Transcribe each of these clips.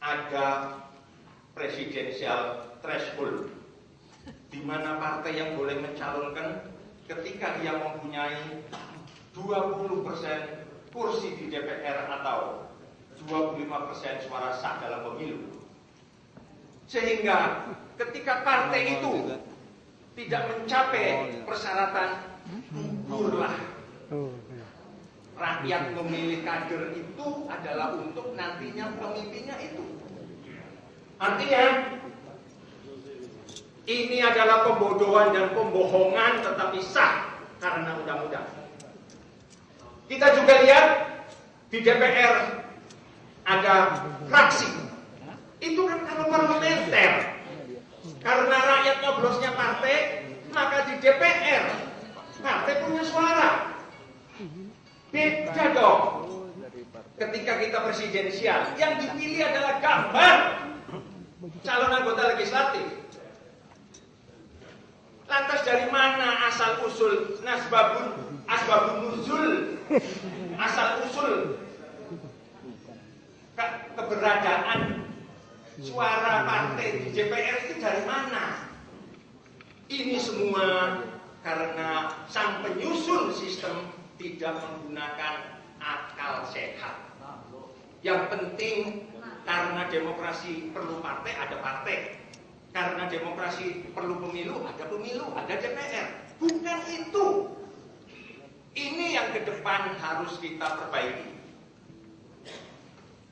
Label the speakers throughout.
Speaker 1: ada presidensial threshold, di mana partai yang boleh mencalonkan ketika dia mempunyai 20% kursi di DPR atau 25% suara sah dalam pemilu. Sehingga ketika partai itu tidak mencapai persyaratan, gugurlah. Rakyat memilih kader itu adalah untuk nantinya pemimpinnya itu. Artinya ini adalah pembodohan dan pembohongan, tetapi sah karena undang-undang. Kita juga lihat di DPR ada fraksi. Itu kan kalau parlementer. Karena rakyat nyoblosnya partai, maka di DPR partai punya suara. Beda dong. Ketika kita presidensial, yang dipilih adalah gambar calon anggota legislatif. Lantas dari mana asal usul asbabun nuzul, asal usul keberadaan suara partai di DPR itu dari mana? Ini semua karena sang penyusun sistem tidak menggunakan akal sehat. Yang penting karena demokrasi perlu partai, ada partai. Karena demokrasi perlu pemilu, ada DPR. Bukan itu. Ini yang ke depan harus kita perbaiki.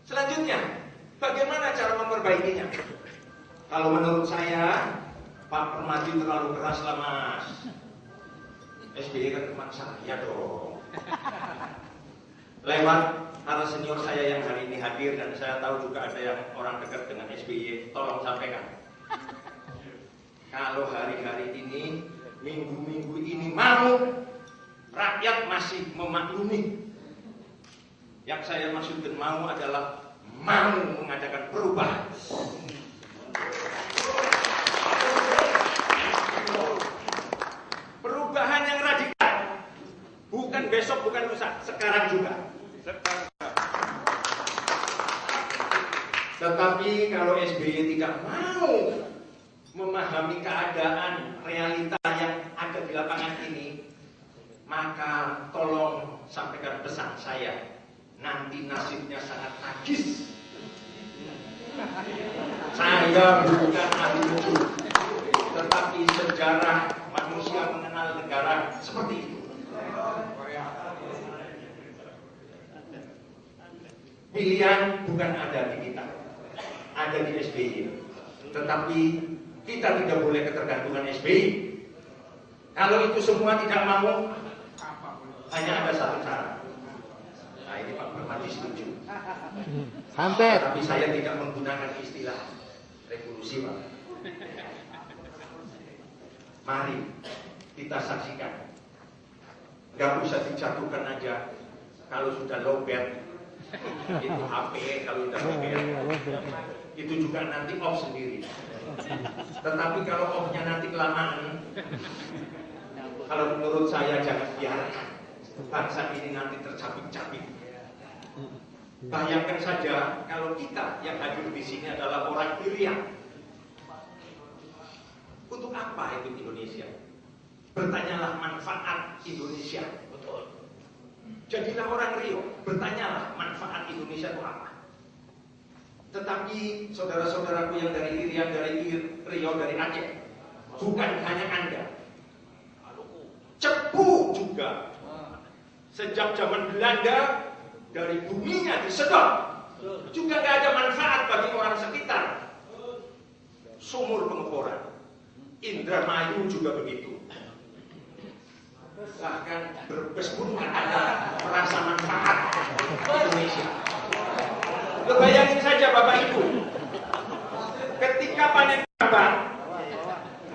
Speaker 1: Selanjutnya, bagaimana cara memperbaikinya? Kalau menurut saya, Pak Permadi terlalu keras lah, Mas. SBY kan teman saya dong. Lewat para senior saya yang hari ini hadir, dan saya tahu juga ada yang orang dekat dengan SBY, tolong sampaikan. Kalau hari-hari ini, minggu-minggu ini mau, rakyat masih memaklumi. Yang saya maksudkan mau adalah mau mengadakan perubahan. Perubahan yang radikal. Bukan besok, bukan lusa, sekarang juga. Tetapi kalau SBY tidak mau memahami keadaan realita yang ada di lapangan ini, maka tolong sampaikan pesan saya, nanti nasibnya sangat tragis. Saya bukan ahli hukum, tetapi sejarah manusia mengenal negara seperti itu. Pilihan bukan ada di kita, ada di SBY. Tetapi kita tidak boleh ketergantungan SBY. Kalau itu semua tidak mau, hanya ada satu cara. Nah, ini Pak Permadi setuju.
Speaker 2: Santet.
Speaker 1: Tapi saya tidak menggunakan istilah revolusi, Pak. Mari kita saksikan. Gak usah dijatuhkan aja. Kalau sudah lowbat, itu HP. Kalau sudah lowbat, itu juga nanti off sendiri. Tetapi kalau off-nya nanti kelamaan, kalau menurut saya jangan biarkan bangsa ini nanti tercapik-capik. Bayangkan saja kalau kita yang hadir di sini adalah orang Irian. Untuk apa itu Indonesia? Bertanyalah manfaat Indonesia. Betul. Jadilah orang Rio. Bertanyalah manfaat Indonesia itu apa? Tetapi saudara-saudaraku yang dari Irian, dari Rio, dari Aceh, bukan hanya Anda. Cepu juga. Sejak zaman Belanda, dari buminya disedot, juga tidak ada manfaat bagi orang sekitar. Sumur pengeboran, Indramayu juga begitu. Bahkan Brebes pun tidak ada merasa manfaat Indonesia. Bayangin saja Bapak Ibu, ketika panen gabah,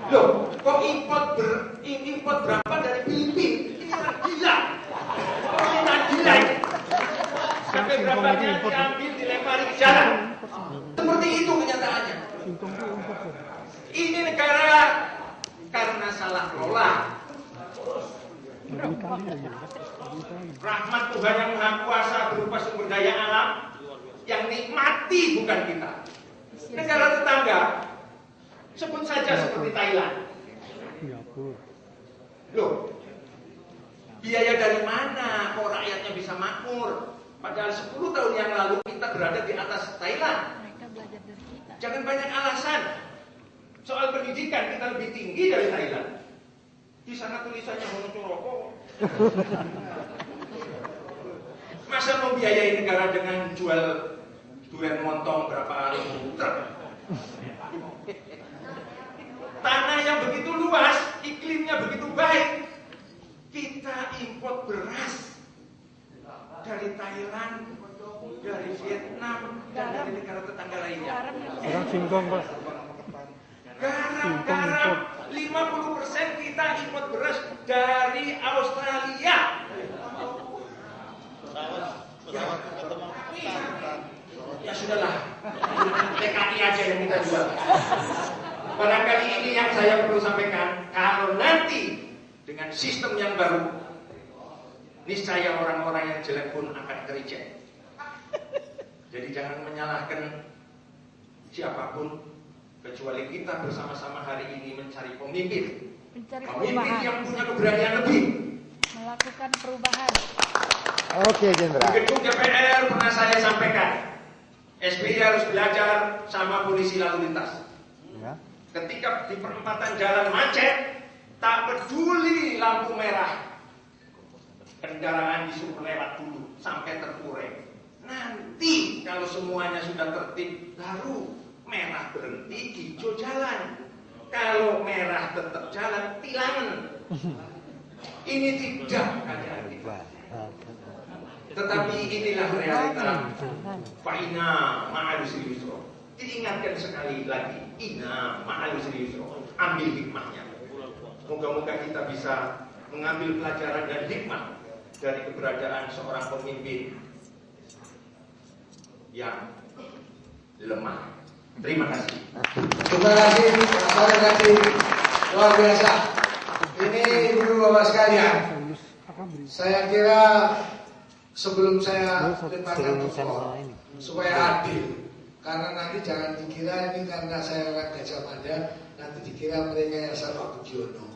Speaker 1: loh kok import berapa dari Filipina? Ini orang gila. Orang gila ini. Sampai berapanya diambil, dilempari ke jalan. Seperti itu kenyataannya. Ini negara karena salah kelola. Rahmat Tuhan yang Maha Kuasa berupa sumber daya alam Yang nikmati bukan kita. Negara tetangga, sebut saja seperti Thailand. Loh, biaya dari mana kok rakyatnya bisa makmur? Padahal 10 tahun yang lalu kita berada di atas Thailand.
Speaker 3: Mereka belajar dari kita.
Speaker 1: Jangan banyak alasan. Soal pendidikan kita lebih tinggi dari Thailand. Di sana tulisannya Hono rokok. Masa mau biayai negara dengan jual durian montong berapa ribu truk? Tanah yang begitu luas, iklimnya begitu baik. Kita import beras dari Thailand, dari Vietnam, dan dari negara tetangga lainnya.
Speaker 2: Orang singkong, Pak.
Speaker 1: Garam 50% kita import beras dari Australia. Ya sudahlah, TKI aja yang kita jual. Barangkali ini yang saya perlu sampaikan. Kalau nanti dengan sistem yang baru, niscaya orang-orang yang jelek pun akan tereject. Jadi jangan menyalahkan siapapun, kecuali kita bersama-sama hari ini mencari pemimpin. Pemimpin yang punya keberanian lebih.
Speaker 3: Melakukan perubahan.
Speaker 2: Oke, Jenderal.
Speaker 1: Di gedung DPR pernah saya sampaikan, SBY harus belajar sama polisi lalu lintas.
Speaker 2: Ya.
Speaker 1: Ketika di perempatan jalan macet, tak peduli lampu merah, kendaraan disuruh lewat dulu sampai terkurai. Nanti kalau semuanya sudah tertib, baru merah berhenti, hijau jalan. Kalau merah tetap jalan, tilangan. Ini tidak keadaan kita. Tetapi inilah realita. Fa'ina ma'al usri yusra. Diingatkan sekali lagi, inna ma'al usri yusra. Ambil hikmahnya. Moga-moga kita bisa mengambil pelajaran dan hikmah dari keberadaan seorang pemimpin yang lemah. Terima kasih.
Speaker 4: Terima kasih, Pak Kasih. Luar biasa. Ini Ibu Bapak sekalian. Saya kira sebelum saya lemparkan tokoh supaya adil, karena nanti jangan dikira ini karena saya orang Gajah Mada, nanti dikira mereka yang Pak Budiono.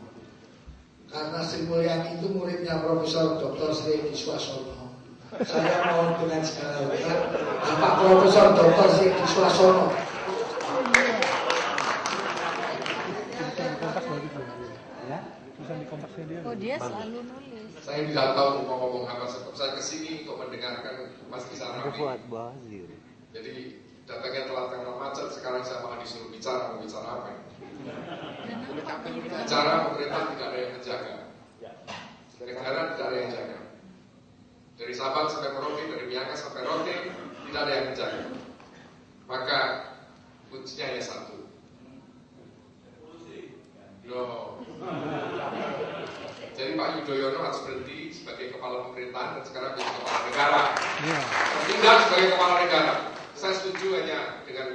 Speaker 4: Karena Sri Mulyani itu muridnya Profesor Dr. Sri Kiswasono. Saya mohon dengan segala hormat, Bapak Profesor Dr. Sri Kiswasono.
Speaker 3: Oh, dia selalu nulis.
Speaker 5: Saya tidak tahu mau ngomong apa, sebab saya kesini untuk mendengarkan Mas Kisarami. Jadi datangnya telat karena macet, sekarang saya malah disuruh bicara, mau bicara apa ini? Bicara pemerintah tidak ada yang menjaga, negara tidak ada yang jaga. Dari Sabang sampai Merauke, dari Miangas sampai Rote, tidak ada yang menjaga. Maka kuncinya hanya satu. Jadi Pak Yudhoyono harus berhenti sebagai kepala pemerintahan dan sekarang menjadi kepala negara. Bertindak sebagai kepala negara. Saya setuju hanya dengan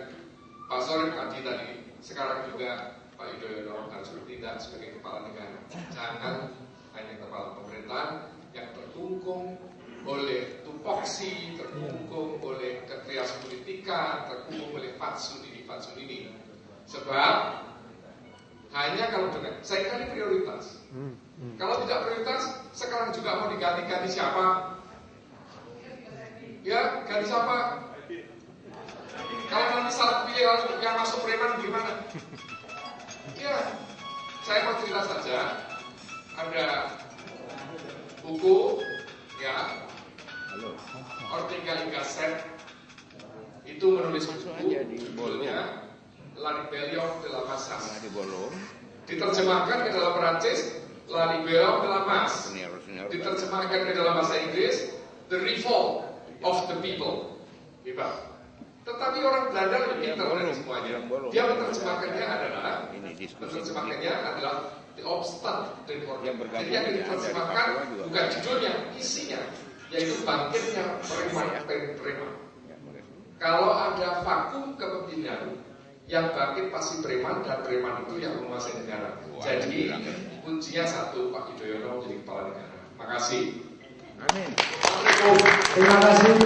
Speaker 5: Pak Sorif Adi tadi. Sekarang juga Pak Yudhoyono harus bertindak sebagai kepala negara. Jangan hanya kepala pemerintahan yang terkungkung oleh tupoksi, terkungkung oleh ketrias politika, terkungkung oleh fatsun ini, fatsun ini. Sebab hanya kalau dengan saya kira ini prioritas. Kalau tidak prioritas, sekarang juga mau diganti-ganti siapa? Ya, ganti siapa? Kalau nanti salah pilih yang masuk preman gimana? Ya, saya mau cerita saja. Ada buku, ya, Ortega y Gasset itu menulis buku judulnya La Rebellion de la Masse. Diterjemahkan ke dalam Perancis, La Rebellion de la Masse. Diterjemahkan ke dalam bahasa Inggris, The Revolt of the People. Hebat. Tetapi orang Belanda lebih pintar dari semuanya. Dia menerjemahkannya adalah The Opstand Reform. Jadi yang diterjemahkan bukan judulnya, isinya, yaitu bangkitnya preman. Kalau ada vakum kepemimpinan, yang bangkit pasti preman, dan preman itu yang menguasai negara. Jadi kuncinya satu, Pak Yudhoyono menjadi kepala negara. Makasih.
Speaker 4: Terima kasih.